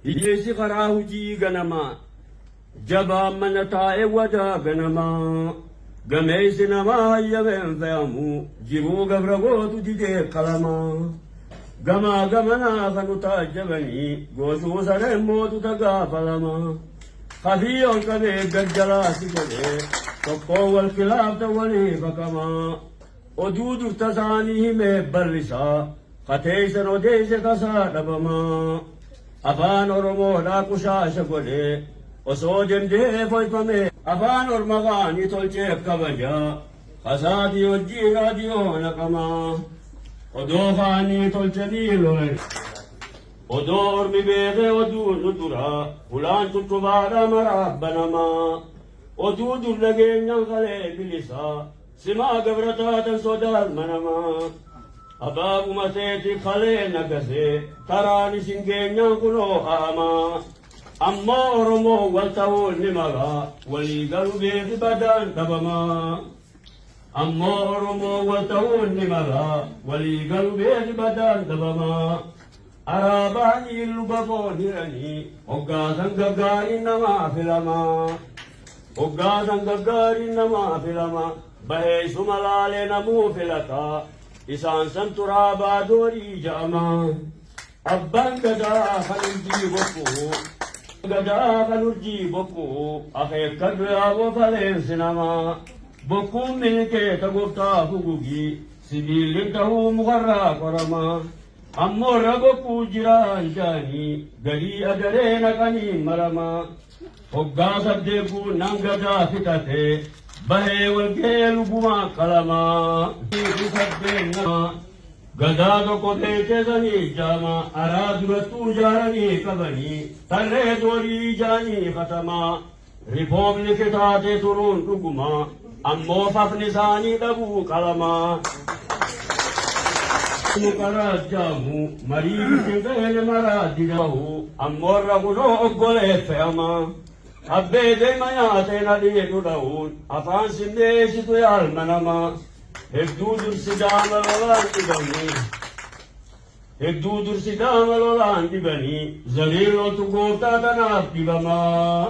Hiyyeessi karaa hojii ganamaa jabaan mana taa'e wadaa ganamaa gameessi namaa hayyameen fe'amu jiruu gabra gootu didee qalamaa gamaa gamanaa kanu taajjabanii goosuu sareen mootuta gaafalamaa kafii ol qabee gaggalaasi godhee tokkoo wal kilaafta walii bakamaa oduu durta isaanii himee barrisaa kateeysan odeeyse tasaa dhabamaa afaan oromoodhaa kushaasha godhee osoo dandee foyfame afaan ormagaanii tolchee kabajaa kasaatii hojii raadiyoo naqamaa odoo faanii tolchanii lole odoo ormi beekee oduu nu duraa fulaan tuttubaadha marabbanamaa oduu dur dhageenyan kalee bilisaa simaa gabrataatan sodaal manamaa abaabuma teeti kalee nagasee taraan isin geenyaan kunoo aamaa ammoo oromoo wal ta'uun ni magaa walii galu beeki badaan dhabamaa ammoo oromoo wal ta'uun ni magaa walii galu beeki badaan dhabamaa araabanii luba foon hiranii hoggaasan gaggaarii namaa filamaa hoggaasan gaggaarii namaa filamaa baheessuma laalee namuu filataa isaan san turaabaa doorii ja'amaa abbaan gadaa kan urjii bokkuu gadaa kan urjii bokkuu akeekkadhu yaaboo faleensi namaa bokkuun milkeeta gooftaa fugugii sibiilin ta'uu mukarraa qoramaa ammoo irra bokkuu jiraan jaanii galii agaree naqanii maramaa hoggaa saddeeguun nan gadaa fitatee bahee walgee lubumaa qalamaa gadaa tokko teechesanii jaamaa araa durattuu ijaaranii qabanii tarree doorii ijaanii katamaa ripoobliki taatee turuun dhugumaa ammoo fafni isaanii dhabuu qalamaa mukaraa jaamu marii bisingaele maraa didahu ammoo irra kunoo oggolee fe'amaa abbee deema nyaatee nadhee dhudha'uun afaan simmeessitu yaalma namaa hedduu dursi daama lolaan dibanii zaliilootu gooftaa tanaaf dibamaa